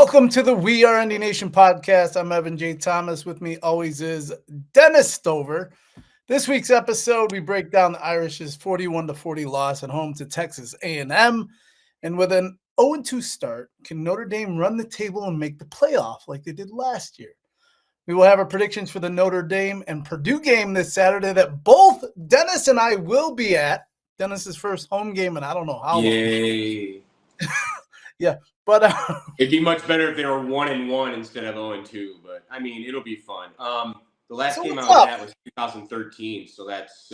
Welcome to the We Are Indy Nation podcast. I'm Evan J. Thomas. With me always is Dennis Stover. This week's episode, we break down the Irish's 41-40 loss at home to Texas A&M. And with an 0-2 start, can Notre Dame run the table and make the playoff like they did last year? We will have our predictions for the Notre Dame and Purdue game this Saturday that both Dennis and I will be at. Dennis's first home game, and I don't know how long. Yay. Yeah. But it'd be much better if they were 1-1 instead of 0-2. But I mean, it'll be fun. The last game I was at was 2013, so that's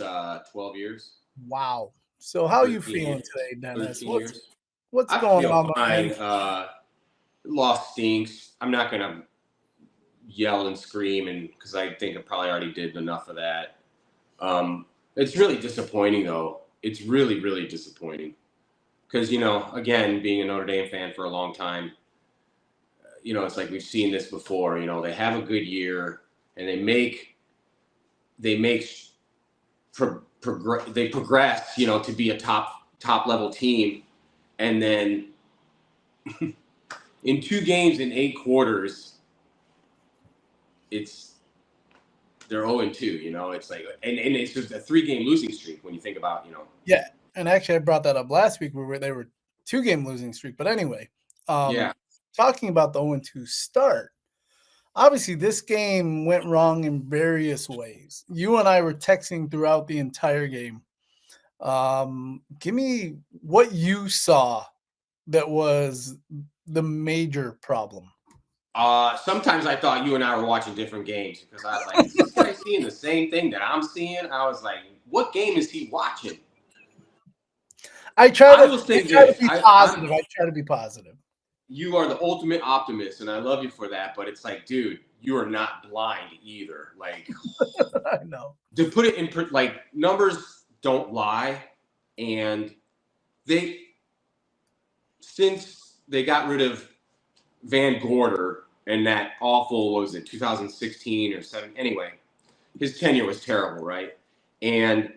12 years. Wow. So how are you feeling today, Dennis? What's I going feel on? Fine. Loss stinks. I'm not gonna yell and scream, and because I think I probably already did enough of that. It's really disappointing, though. It's really, really disappointing. Because, again, being a Notre Dame fan for a long time, it's like we've seen this before. They have a good year and they progress, to be a top level team. And then in 2 games in 8 quarters, they're 0-2, it's like, and it's just a 3-game losing streak when you think about, Yeah. And actually, I brought that up last week where they were 2-game losing streak. But anyway, talking about the 0-2 start, obviously this game went wrong in various ways. You and I were texting throughout the entire game. Give me what you saw that was the major problem. Sometimes I thought you and I were watching different games because I was like, is this guy seeing the same thing that I'm seeing? I was like, what game is he watching? I try to be positive. You are the ultimate optimist, and I love you for that. But it's like, dude, you are not blind either. Like, I know. To put it in, numbers don't lie, and since they got rid of Van Gorder and that awful, what was it, 2016 or 7? Anyway, his tenure was terrible, right? And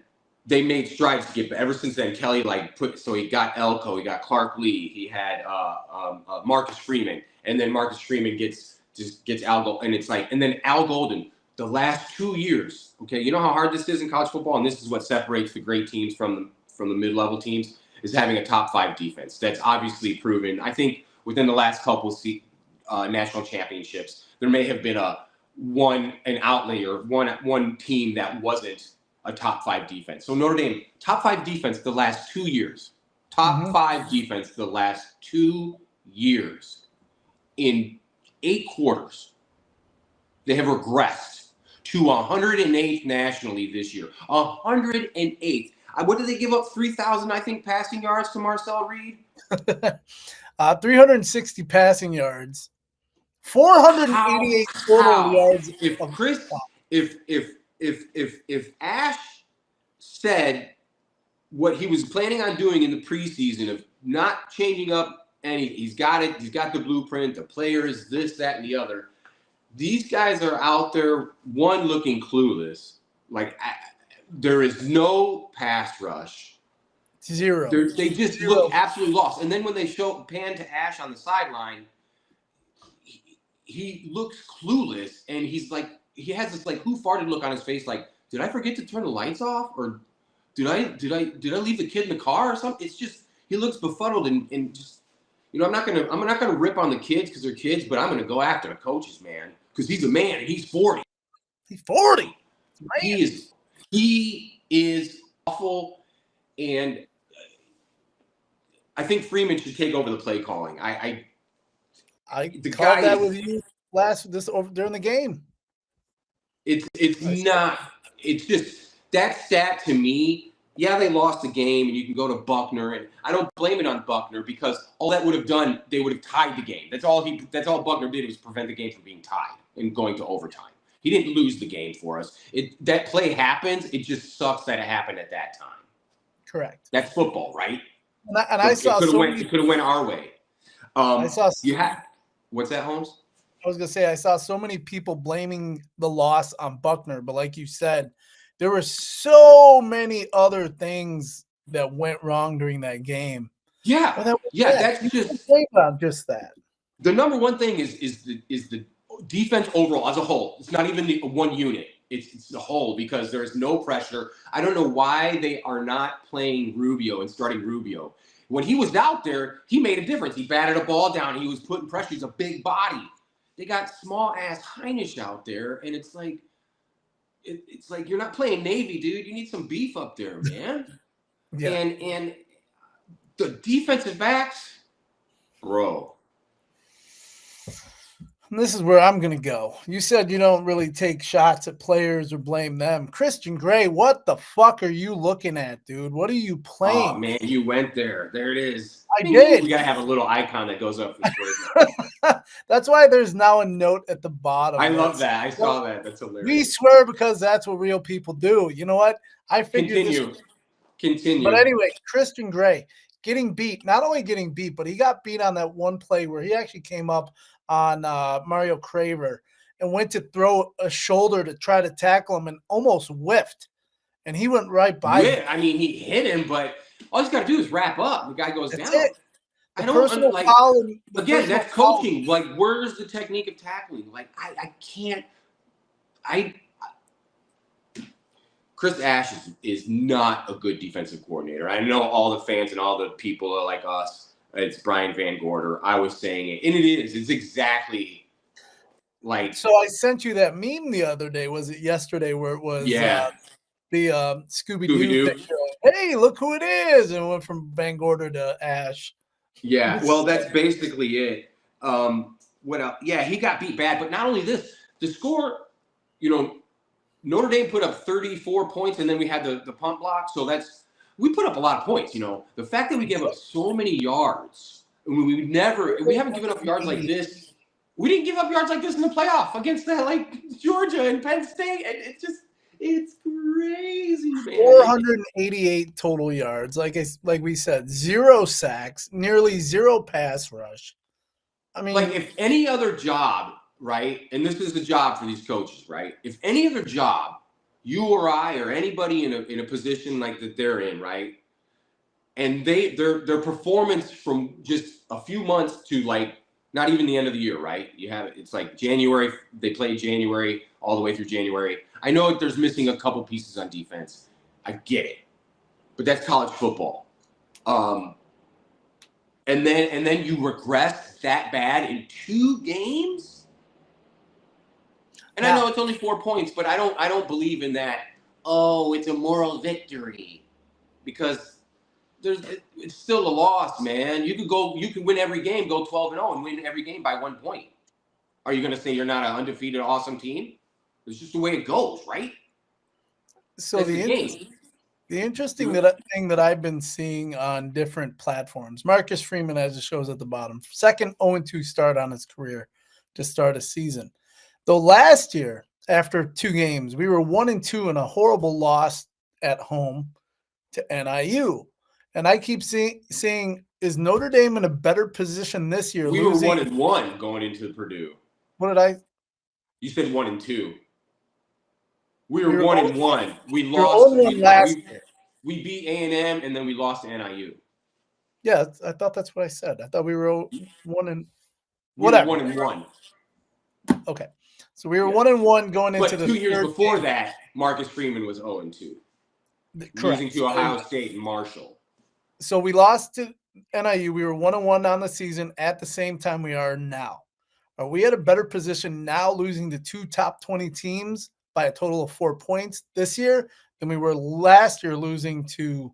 they made strides to get, ever since then, Kelly he got Elko, he got Clark Lee, he had Marcus Freeman, and then Marcus Freeman gets Al Golden, and it's like, and then Al Golden, the last 2 years, okay, you know how hard this is in college football, and this is what separates the great teams from the mid-level teams, is having a top 5 defense. That's obviously proven. I think within the last couple national championships, there may have been one team that wasn't a top 5 defense. So Notre Dame, top 5 defense the last 2 years. Top 5 defense the last 2 years. In 8 quarters, they have regressed to 108th nationally this year. 108th. What did they give up? 3,000, I think, passing yards to Marcel Reed? 360 passing yards. 488 total yards. If Ash said what he was planning on doing in the preseason of not changing up he's got the blueprint, the players, this, that, and the other. These guys are out there, one, looking clueless. Like, there is no pass rush. Zero. They just look absolutely lost. And then when they pan to Ash on the sideline, he looks clueless, and he's like, he has this like who farted look on his face, like, did I forget to turn the lights off, or did I leave the kid in the car or something? It's just, he looks befuddled and just, I'm not gonna rip on the kids because they're kids, but I'm gonna go after the coaches, man, because he's a man and he's 40. He's 40. Man. He is awful, and I think Freeman should take over the play calling. I called that with you during the game. It's just that stat to me. Yeah, they lost the game, and you can go to Buckner, and I don't blame it on Buckner because all that would have done, they would have tied the game. That's all Buckner did was prevent the game from being tied and going to overtime. He didn't lose the game for us. That play happens. It just sucks that it happened at that time. Correct. That's football, right? And I saw it could have went our way. What's that, Holmes? I was going to say, I saw so many people blaming the loss on Buckner, but like you said, there were so many other things that went wrong during that game. Yeah, that's just blame on just that. the number one thing is the defense overall as a whole. It's not even the one unit. It's the whole, because there's no pressure. I don't know why they are not playing Rubio and starting Rubio. When he was out there, he made a difference. He batted a ball down. He was putting pressure. He's a big body. They got small-ass Heinisch out there, and it's like you're not playing Navy, dude. You need some beef up there, man. Yeah. And the defensive backs, bro. And this is where I'm going to go. You said you don't really take shots at players or blame them. Christian Gray, what the fuck are you looking at, dude? What are you playing? Oh, man, you went there. There it is. I did. We got to have a little icon that goes up. For That's why there's now a note at the bottom. I love that. I saw that. That's hilarious. We swear because that's what real people do. You know what? I figured Continue. But anyway, Christian Gray getting beat. Not only getting beat, but he got beat on that one play where he actually came up on Mario Craver and went to throw a shoulder to try to tackle him and almost whiffed. And he went right by him. I mean, he hit him, but all he's got to do is wrap up. The guy goes down. It. I don't like. Again, that's coaching. Like, where's the technique of tackling? Like, I can't. Chris Ash is not a good defensive coordinator. I know all the fans and all the people are like us. It's Brian Van Gorder. I was saying it, and it is. It's exactly like. So I sent you that meme the other day. Was it yesterday? Where it was the Scooby-Doo picture. Hey, look who it is! And it went from Van Gorder to Ash. Yeah, well, that's basically it. What else? Yeah, he got beat bad, but not only this, the score. Notre Dame put up 34 points, and then we had the punt block. So we put up a lot of points. The fact that we gave up so many yards, and we haven't given up yards like this. We didn't give up yards like this in the playoff against Georgia and Penn State. And it's crazy, man. 488 total yards. Like we said, 0 sacks, nearly 0 pass rush. I mean, like if any other job. Right, and this is the job for these coaches, right? If any other job, you or I or anybody in a position like that they're in, right, and their performance from just a few months to not even the end of the year, right? It's like January, they play January all the way through January. I know there's missing a couple pieces on defense. I get it, but that's college football. And then you regress that bad in 2 games. And I know it's only 4 points, but I don't believe in that. Oh, it's a moral victory, because it's still a loss, man. You can win every game, go 12-0, and win every game by 1 point. Are you going to say you're not an undefeated, awesome team? It's just the way it goes, right? So the interesting thing that I've been seeing on different platforms, Marcus Freeman, as it shows at the bottom, second 0-2 start on his career to start a season. Though last year, after 2 games, we were 1-2 in a horrible loss at home to NIU. And I keep saying, is Notre Dame in a better position this year? We were 1-1 going into Purdue. What did I? You said 1-2. We were 1-1. We lost. We beat A&M, and then we lost to NIU. Yeah, I thought that's what I said. I thought we were 1-1. Whatever. 1-1. Okay. So we were 1-1 going into the 2 years before that, Marcus Freeman was 0-2. Losing to Ohio State and Marshall. So we lost to NIU. We were 1-1 on the season at the same time we are now. Are we at a better position now, losing to 2 top 20 teams by a total of 4 points this year than we were last year losing to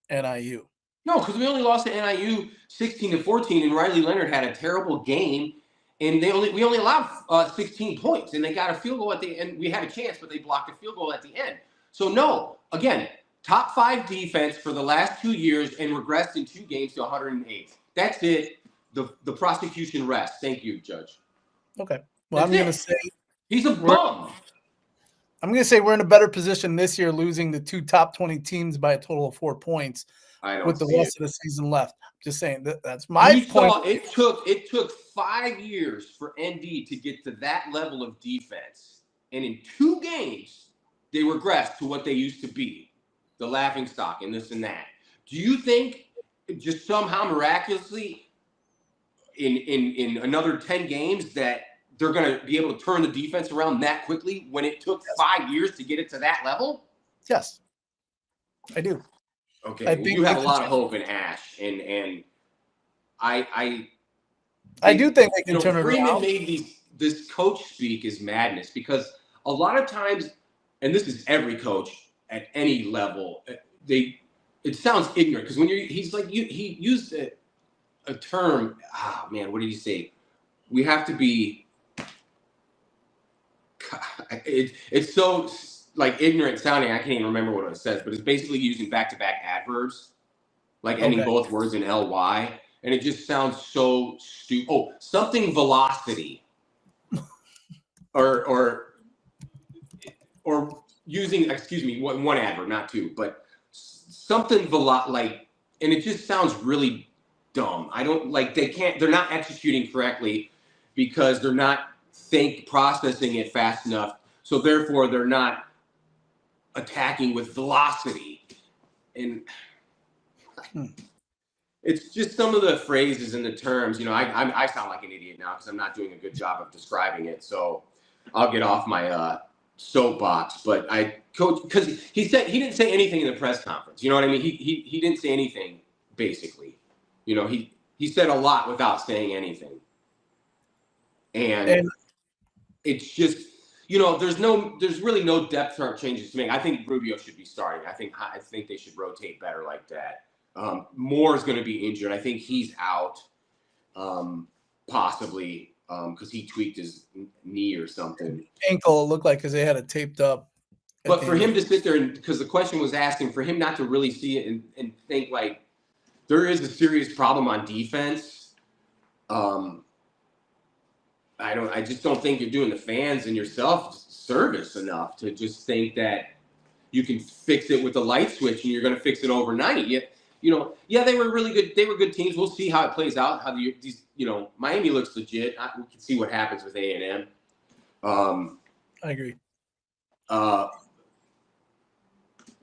NIU? No, because we only lost to NIU 16-14, and Riley Leonard had a terrible game. And we only allowed 16 points, and they got a field goal at the end. We had a chance, but they blocked a field goal at the end. So no, again, top 5 defense for the last 2 years, and regressed in 2 games to 108. That's it. The prosecution rests. Thank you, Judge. Okay. Well, I'm going to say he's a bum. I'm going to say we're in a better position this year, losing the 2 top 20 teams by a total of 4 points with the rest of the season left. Just saying that's my point. It took 5 years for ND to get to that level of defense, and in 2 games they regressed to what they used to be, the laughingstock and this and that. Do you think just somehow miraculously in another 10 games that they're going to be able to turn the defense around that quickly when it took 5 years to get it to that level? Yes, I do. Okay, I well, think you have a lot of hope in Ash, and I do think they can turn it Freeman around. made this coach speak is madness, because a lot of times, and this is every coach at any level, it sounds ignorant, because when he used a term. Ah, man, what did he say? We have to be. It's so like ignorant sounding. I can't even remember what it says, but it's basically using back-to-back adverbs, like ending both words in ly, and it just sounds so stupid. Oh, something velocity, or using, excuse me, one adverb, not two, but something like, and it just sounds really dumb. I don't like, they're not executing correctly because they're not processing it fast enough. So therefore they're not attacking with velocity. And it's just some of the phrases and the terms, I sound like an idiot now because I'm not doing a good job of describing it. So I'll get off my soapbox, but because he didn't say anything in the press conference. You know what I mean? He didn't say anything, basically. He said a lot without saying anything. And it's just, there's really no depth chart changes to make. I think Rubio should be starting. I think they should rotate better like that. Moore is going to be injured. I think he's out, possibly, because he tweaked his knee or something. Ankle, it looked like, because they had it taped up. But for him to sit there, and because the question was asking, for him not to really see it and think like there is a serious problem on defense. I just don't think you're doing the fans and yourself service enough to just think that you can fix it with a light switch and you're going to fix it overnight. Yeah, they were really good. They were good teams. We'll see how it plays out. Miami looks legit. We can see what happens with A&M. I agree. But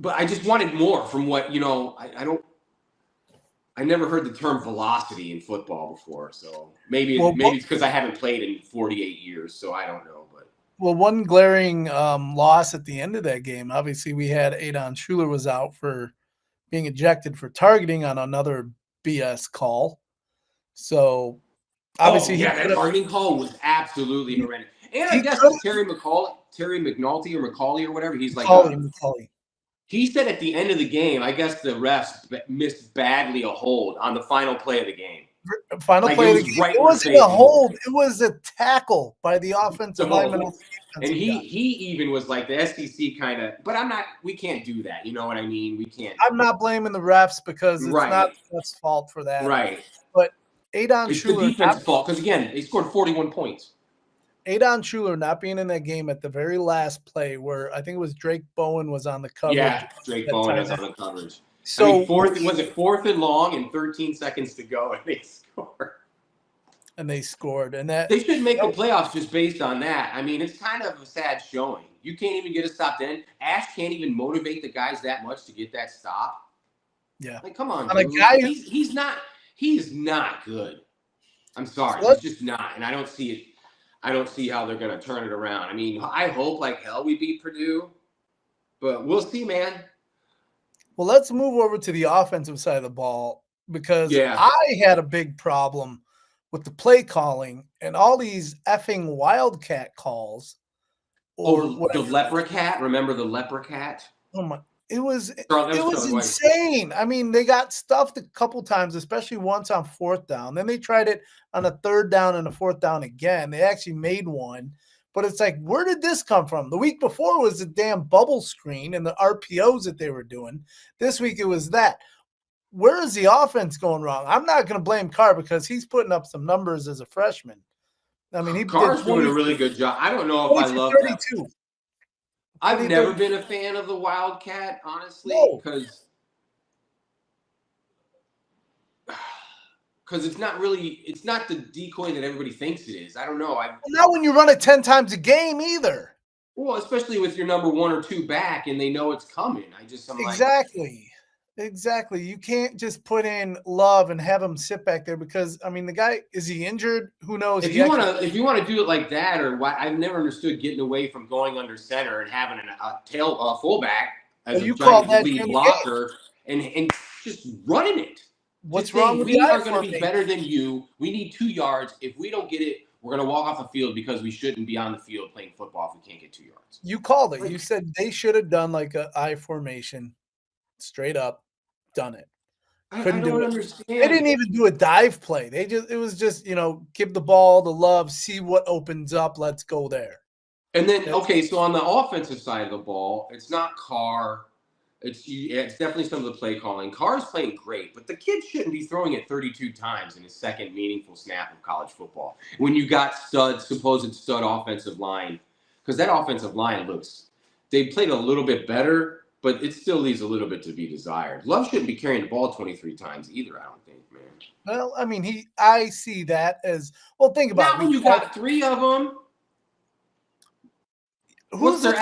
I just wanted more from what, I never heard the term velocity in football before. So maybe it's because I haven't played in 48 years. So I don't know. But one glaring loss at the end of that game, obviously we had Adon Schuler was out for being ejected for targeting on another BS call. So obviously, that targeting call was absolutely horrendous. And I guess Terry McNulty or Macaulay or whatever, he's like, Macaulay. He said at the end of the game, I guess the refs missed badly a hold on the final play of the game. Play of the game. It wasn't a hold. It was a tackle by the offensive lineman. And he even was like, the SEC kind of, but we can't do that. You know what I mean? We can't. I'm not blaming the refs because it's not the refs' fault for that. Right. But Adon Schuler. It's the defense's fault because, again, they scored 41 points. Adon Schuler not being in that game at the very last play where I think it was Drake Bowen was on the coverage. Yeah, Drake Bowen was on the coverage. So was it 4th and long and 13 seconds to go and they scored. And that they should make the playoffs just based on that. I mean, it's kind of a sad showing. You can't even get a stop then. Ash can't even motivate the guys that much to get that stop. Yeah. Like, come on, dude. He's not good. I'm sorry. He's just not. And I don't see it. I don't see how they're going to turn it around. I mean, I hope like hell we beat Purdue, but we'll see, man. Well, let's move over to the offensive side of the ball because I had a big problem with the play calling and all these effing Wildcat calls. Or the Leprechaun. Remember the Leprechaun? Oh my! It was insane. I mean, they got stuffed a couple times, especially once on 4th down. Then they tried it on a 3rd down and a 4th down again. They actually made one. But it's like, where did this come from? The week before was the damn bubble screen and the RPOs that they were doing. This week it was that. Where is the offense going wrong? I'm not going to blame Carr because he's putting up some numbers as a freshman. I mean, Carr's doing a really good job. I don't know if I love 32. That. I've never been a fan of the Wildcat, honestly, because it's not the decoy that everybody thinks it is. I don't know. Not when you run it 10 times a game either. Well, especially with your number 1 or 2 back and they know it's coming. I'm exactly. Exactly. You can't just put in Love and have him sit back there because I mean the guy, is he injured? Who knows? If you want to do it like that, or why I've never understood getting away from going under center and having a fullback as a You called giant that lead during the game. blocker and just running it. What's Just wrong saying with the we I are going to be formation? better than you. We need 2 yards. If we don't get it, we're going to walk off the field because we shouldn't be on the field playing football if we can't get 2 yards. You called it. Like, You said they should have done like a I formation, straight up, done it. I Couldn't do don't it. understand. They didn't even do a dive play. It was just, give the ball to Love, see what opens up, let's go there. And then, okay, so on the offensive side of the ball, it's not Carr. It's definitely some of the play calling. Carr's playing great, but the kid shouldn't be throwing it 32 times in his second meaningful snap of college football. When you got supposed stud offensive line, because that offensive line they played a little bit better, but it still leaves a little bit to be desired. Love shouldn't be carrying the ball 23 times either, I don't think, man. Well, I mean, I see that as, well, think about Not it. when you got 3 of them. Who's the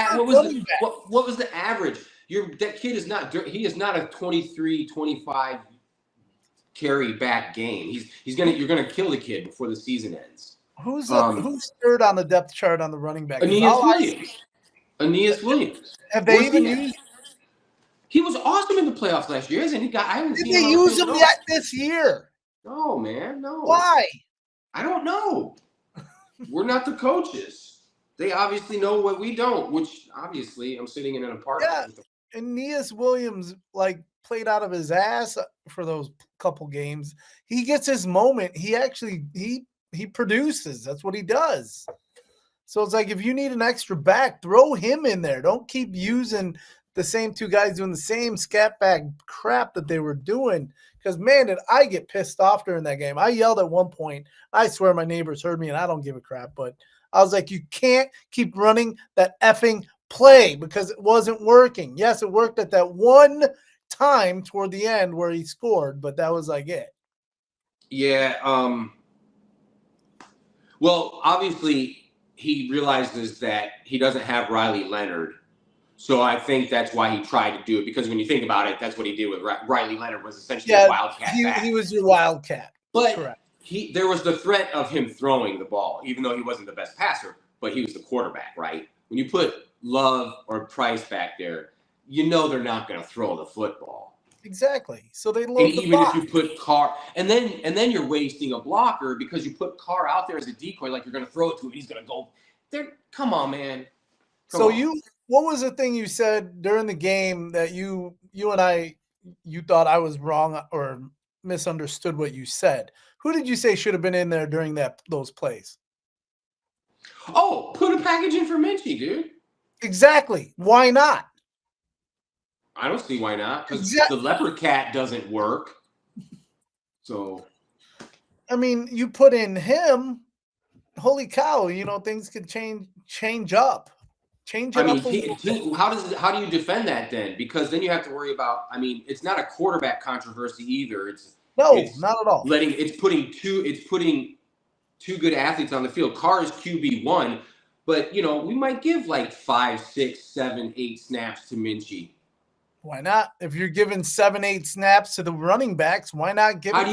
What was the average? That kid is not. He is not a 23, 25 carry back game. You're gonna kill the kid before the season ends. Who's third on the depth chart on the running back? Aeneas Williams. Have they even used? He was awesome in the playoffs last year, isn't he? Did they use him yet this year? No, man, no. Why? I don't know. We're not the coaches. They obviously know what we don't, which obviously I'm sitting in an apartment. Yeah, Aeneas Williams played out of his ass for those couple games. He gets his moment. He actually he produces. That's what he does. So it's like if you need an extra back, throw him in there. Don't keep using the same 2 guys doing the same scat back crap that they were doing. Because, man, did I get pissed off during that game. I yelled at one point. I swear my neighbors heard me, and I don't give a crap. But I was like, you can't keep running that effing play because it wasn't working. Yes, it worked at that one time toward the end where he scored, but that was like it. Yeah. Well, obviously, he realizes that he doesn't have Riley Leonard. So I think that's why he tried to do it, because when you think about it, that's what he did with Riley Leonard, was essentially a wildcat back. He was your wildcat. But correct. There was the threat of him throwing the ball, even though he wasn't the best passer, but he was the quarterback, right? When you put Love or Price back there, they're not going to throw the football. Exactly. So they load the even box. If you put Carr, and then you're wasting a blocker because you put Carr out there as a decoy, like you're going to throw it to him, he's going to go there. Come on, man. What was the thing you said during the game that you and I, you thought I was wrong or misunderstood what you said? Who did you say should have been in there during those plays? Oh, put a package in for Minchie, dude. Exactly. Why not? I don't see why not, because the leopard cat doesn't work. So, I mean, you put in him. Holy cow! Things could change up. Change it up. How do you defend that then? Because then you have to worry about. I mean, it's not a quarterback controversy either. It's not at all. It's putting two good athletes on the field. Carr is QB1, but we might give like 5, 6, 7, 8 snaps to Minchie. Why not? If you're giving 7, 8 snaps to the running backs, why not give it to Minchie? How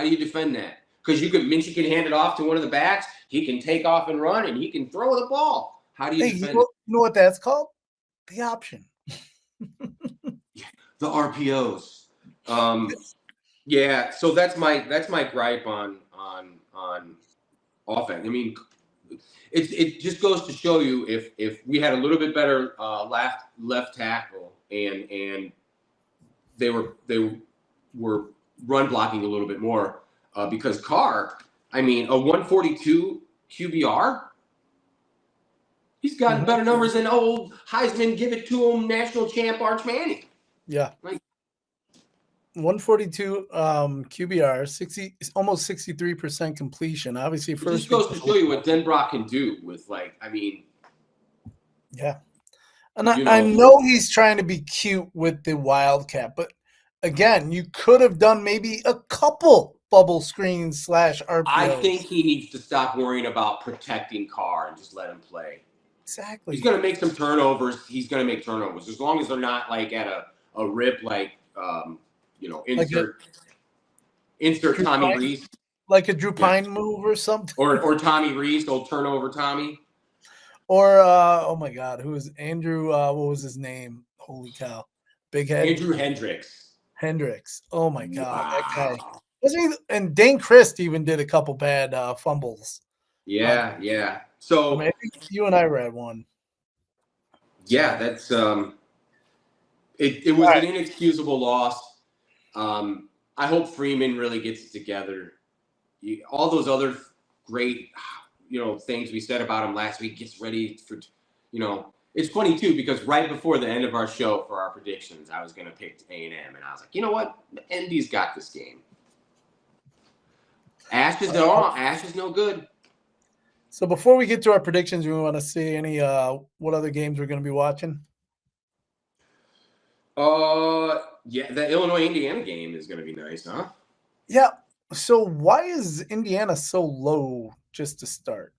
do you defend that? Because Minchie can hand it off to one of the backs. He can take off and run, and he can throw the ball. How do you defend it? You know what that's called? The option. The RPOs. Yeah. So that's my gripe on offense. I mean, it just goes to show you if we had a little bit better left tackle and they were run blocking a little bit more, because Carr, I mean, a 142 QBR. He's gotten better numbers than old Heisman, give it to him, national champ Arch Manning. Yeah. 142 QBR, almost 63% completion. Obviously, first. It just goes to show you what Denbrock can do with, yeah. And I know he's trying to be cute with the Wildcat, but again, you could have done maybe a couple bubble screens / RPOs. I think he needs to stop worrying about protecting Carr and just let him play. Exactly. He's going to make some turnovers. He's going to make turnovers as long as they're not at a rip like insert Drew Tommy Pine? Reese. Like a Drew Pine move or something? Or Tommy Reese, old turnover Tommy. Or oh my God, who is Andrew? What was his name? Holy cow, big head. Andrew Hendricks. Oh my God, Wow. that guy. Wasn't he? And Dane Christ even did a couple bad fumbles. Yeah. So I mean, I think you and I were at one. Yeah, that's it was an inexcusable loss. I hope Freeman really gets it together. All those other great, things we said about him last week gets ready for, It's funny too because right before the end of our show for our predictions, I was going to pick A&M, and I was like, you know what, ND's got this game. Ash is no good. So before we get to our predictions, we want to see any what other games we're going to be watching. Yeah, the Illinois-Indiana game is going to be nice, huh? Yeah. So why is Indiana so low just to start?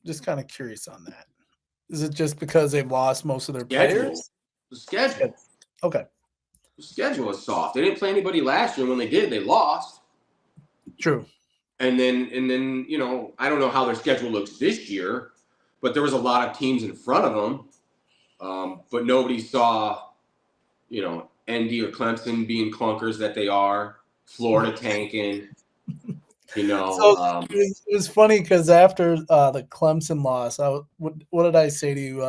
Just kind of curious on that. Is it just because they've lost most of their players? The schedule. Okay. The schedule is soft. They didn't play anybody last year. When they did, they lost. True. And then, I don't know how their schedule looks this year, but there was a lot of teams in front of them. But nobody saw, ND or Clemson being clunkers that they are, Florida tanking. So it was funny because after the Clemson loss, what did I say to you?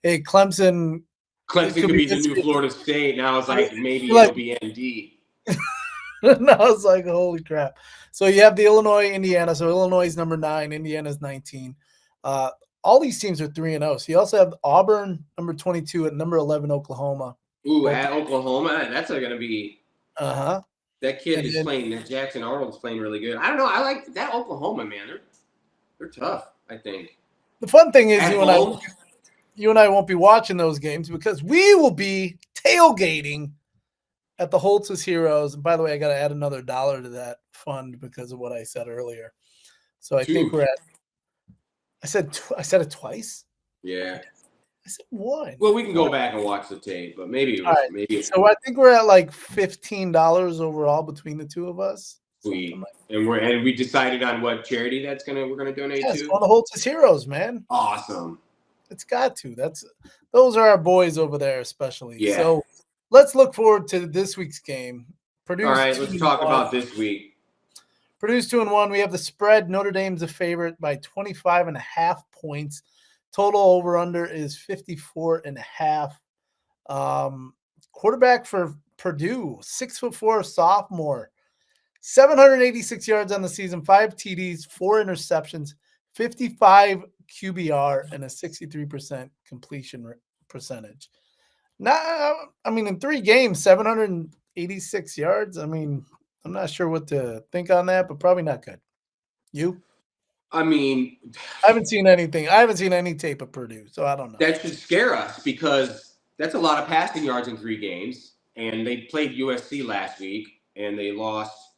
Hey, Clemson could be the new Florida State. Now it's like maybe it'll be ND. And I was like, holy crap. So you have the Illinois, Indiana. So Illinois is number 9, Indiana's 19. All these teams are 3-0. So you also have Auburn, number 22, and number 11, Oklahoma. Ooh, at Oklahoma, that's going to be. That kid is playing. That Jackson Arnold's playing really good. I don't know. I like that Oklahoma, man. They're tough, I think. The fun thing is you and I won't be watching those games because we will be tailgating at the Holtz's Heroes. And by the way, I got to add another $1 to that fund because of what I said earlier. So I think we're at. I said it twice. Yeah. I said one. Well, we can go back and watch the tape, but maybe So I think we're at like $15 overall between the two of us. Sweet. And we decided on what charity we're gonna donate to. It's on the Holtz's Heroes, man. Awesome. It's got to. Those are our boys over there, especially. Yeah. So let's look forward to this week's game. Purdue. All right, let's talk about this week. Purdue's 2-1. We have the spread. Notre Dame's a favorite by 25.5 points. Total over-under is 54.5. Quarterback for Purdue, 6'4" sophomore, 786 yards on the season, 5 TDs, 4 interceptions, 55 QBR, and a 63% completion percentage. Now, I mean, in 3 games, 786 yards. I mean, I'm not sure what to think on that, but probably not good. You? I mean, I haven't seen anything. I haven't seen any tape of Purdue, so I don't know. That should scare us because that's a lot of passing yards in 3 games. And they played USC last week, and they lost,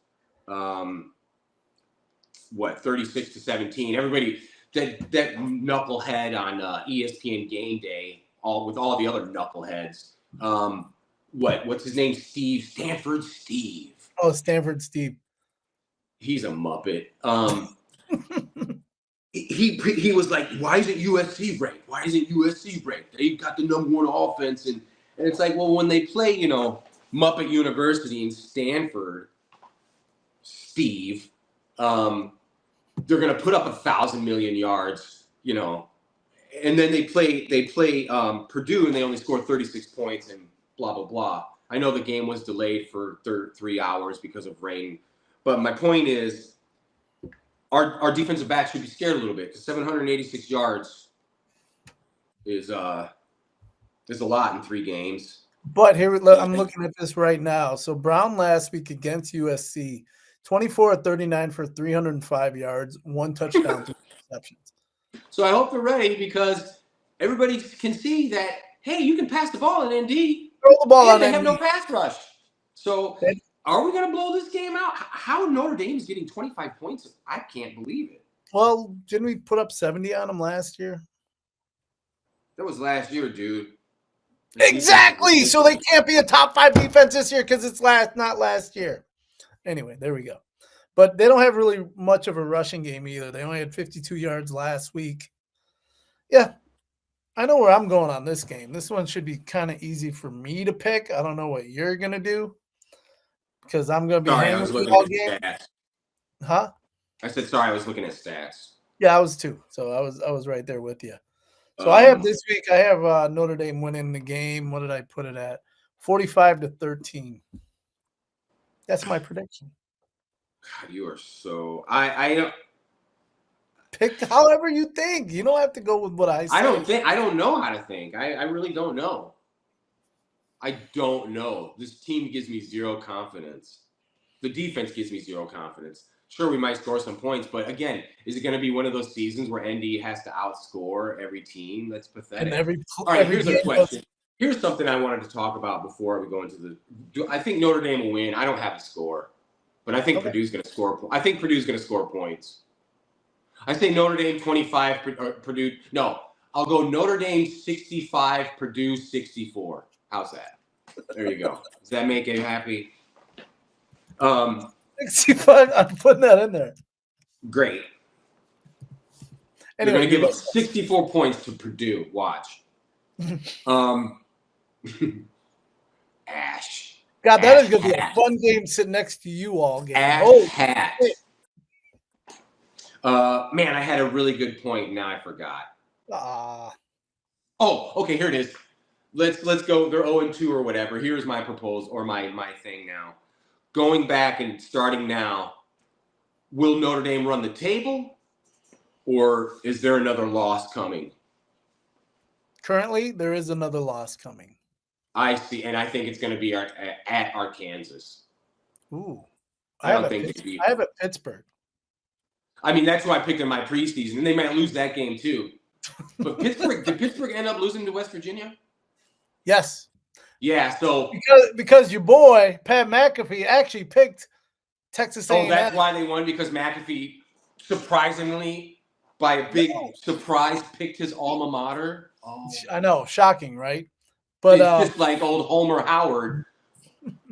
36-17. Everybody, that knucklehead on ESPN Game Day, with all the other knuckleheads. What's his name? Stanford Steve. Oh, Stanford Steve. He's a Muppet. He was like, why isn't USC ranked? Why isn't USC ranked? They got the number 1 offense. And it's like, well, when they play, Muppet University in Stanford, Steve, they're going to put up 1,000 million yards, and then they play Purdue and they only score 36 points and blah, blah, blah. I know the game was delayed for 3 hours because of rain. But my point is, our defensive back should be scared a little bit because 786 yards is a lot in 3 games. But here, I'm looking at this right now. So Brown last week against USC, 24-39 for 305 yards, 1 touchdown, 2 interceptions. So I hope they're ready because everybody can see that, hey, you can pass the ball in ND. Throw the ball on they ND. have no pass rush. So are we going to blow this game out? How Notre Dame is getting 25 points? I can't believe it. Well, didn't we put up 70 on them last year? That was last year, dude. Exactly. So they can't be a top 5 defense this year because it's not last year. Anyway, there we go. But they don't have really much of a rushing game either. They only had 52 yards last week. Yeah, I know where I'm going on this game. This one should be kind of easy for me to pick. I don't know what you're going to do because I'm going to be Sorry, I hanging was with you looking all at game. stats. Huh? I said sorry, I was looking at stats. Yeah, I was too. So I was right there with you. So I have this week. I have Notre Dame winning the game. What did I put it at? 45-13. That's my prediction. God, you are so. I Pick however you think. You don't have to go with what I say. I don't know how to think. I really don't know. I don't know. This team gives me zero confidence. The defense gives me zero confidence. Sure, we might score some points, but again, is it going to be one of those seasons where ND has to outscore every team? That's pathetic. And All right, here's a question. Here's something I wanted to talk about before we go into I think Notre Dame will win. I don't have a score, but I think Purdue's going to score. I think Purdue's going to score points. I say Notre Dame 25, Purdue. No, I'll go Notre Dame 65, Purdue 64. How's that? There you go. Does that make you happy? 65. I'm putting that in there. Great. Anyway, they're going to give up 64 points to Purdue. Watch. Ash. God, that is going to be a fun game sitting next to you all game. Hat. Man, I had a really good point. Now I forgot. Oh, okay. Here it is. Let's go. They're 0-2 or whatever. Here's my proposal or my thing now. Going back and starting now, will Notre Dame run the table, or is there another loss coming? Currently, there is another loss coming. I see, and I think it's going to be at Arkansas. Ooh, I have it Pittsburgh. I mean, that's who I picked in my preseason, and they might lose that game too. But Pittsburgh did Pittsburgh end up losing to West Virginia? Yes. Yeah, so because your boy Pat McAfee actually picked Texas A&M. Oh, that's why they won, because McAfee surprisingly, by a big surprise, picked his alma mater. Oh. I know, shocking, right? But it's just like old Homer Howard,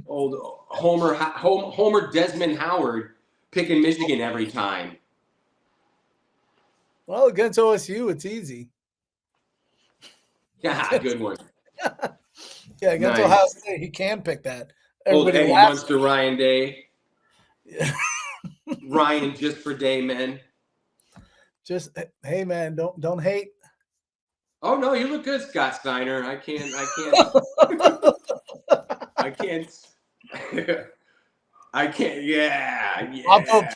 Homer Desmond Howard picking Michigan every time. Well, against OSU, it's easy. Yeah, good one. Yeah, against Ohio State, he can pick that. Old Eddie Munster, Ryan Day. Yeah. Ryan, just for day, man. Just hey, man, don't hate. Oh no, you look good, Scott Steiner. I can't. Yeah.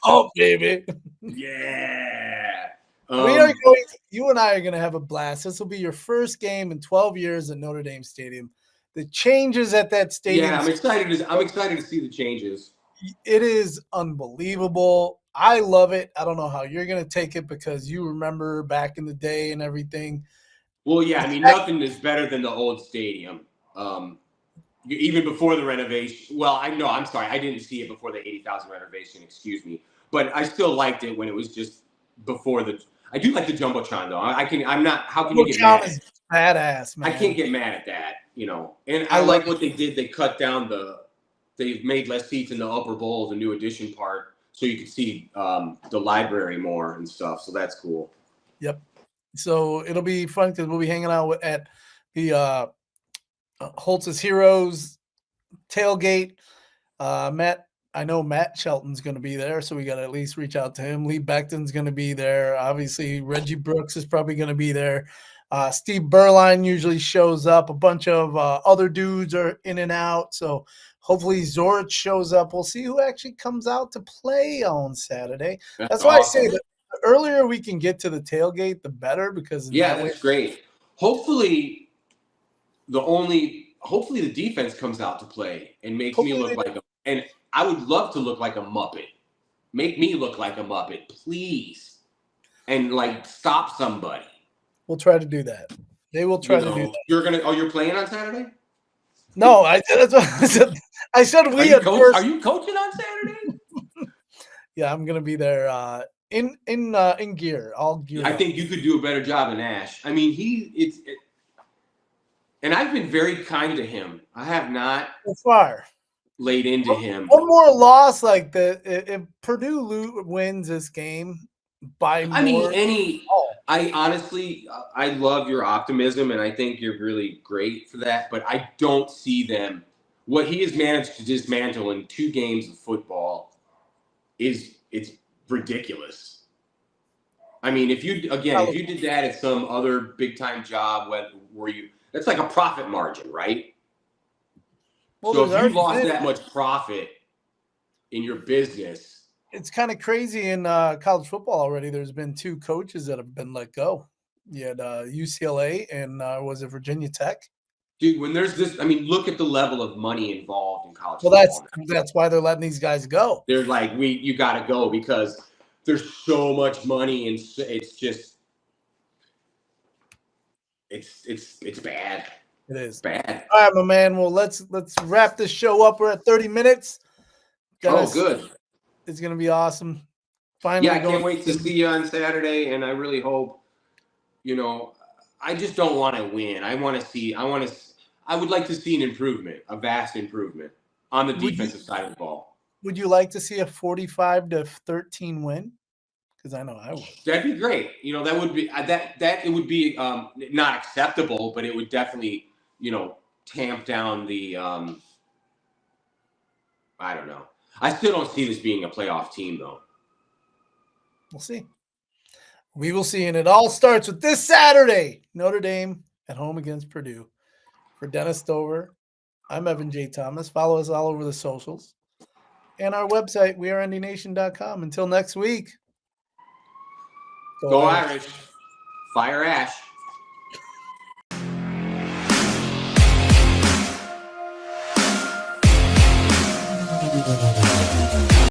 Pump, baby. Yeah. We are going. You and I are going to have a blast. This will be your first game in 12 years at Notre Dame Stadium. The changes at that stadium. Yeah, I'm excited to see the changes. It is unbelievable. I love it. I don't know how you're going to take it because you remember back in the day and everything. Well, yeah, I mean, nothing is better than the old stadium. Even before the renovation. Well, I'm sorry. I didn't see it before the 80,000 renovation, excuse me. But I still liked it when it was just before I do like the Jumbotron, though. How can you get mad? Is badass, man. I can't get mad at that, And I like what they did. They cut down they made less seats in the upper bowl, the new addition part, so you could see the library more and stuff. So that's cool. Yep. So it'll be fun because we'll be hanging out at the Holtz's Heroes tailgate. I know Matt Shelton's going to be there, so we got to at least reach out to him. Lee Becton's going to be there. Obviously, Reggie Brooks is probably going to be there. Steve Berline usually shows up. A bunch of other dudes are in and out. So hopefully Zorich shows up. We'll see who actually comes out to play on Saturday. That's why awesome. I say that the earlier we can get to the tailgate, the better. Because that's great. Hopefully the defense comes out to play and makes me look like and I would love to look like a Muppet. Make me look like a Muppet, please. And stop somebody. We'll try to do that. They will try to do that. You're playing on Saturday? No, that's what I said. I said Are you coaching on Saturday? Yeah, I'm gonna be there in gear. All gear. I think you could do a better job than Ash. I mean, And I've been very kind to him. I have not So far. laid into him. One more loss, like if Purdue wins this game by more. I mean, I honestly, I love your optimism, and I think you're really great for that. But I don't see them. What he has managed to dismantle in 2 games of football it's ridiculous. I mean, if you did that at some other big time job, that's like a profit margin, right? Well, So if you lost that much profit in your business, it's kind of crazy in college football already. There's been 2 coaches that have been let go. You had UCLA and was it Virginia Tech? Dude, when there's this, I mean, look at the level of money involved in college football. That's why they're letting these guys go. They're like, you got to go because there's so much money, and it's just, it's bad. It is bad. All right, my man. Well, let's wrap this show up. We're at 30 minutes. Good. It's gonna be awesome. Finally, I can't wait to see you on Saturday, and I really hope. I just don't want to win. I would like to see an improvement, a vast improvement on the defensive side of the ball. Would you like to see a 45-13 win? Because I know I would. That'd be great. That would be it would be not acceptable, but it would definitely tamp down the I don't know. I still don't see this being a playoff team, though. We'll see. We will see. And it all starts with this Saturday. Notre Dame at home against Purdue. For Dennis Stover, I'm Evan J. Thomas. Follow us all over the socials. And our website, weareNDNation.com. Until next week. Go Irish. Fire Ash.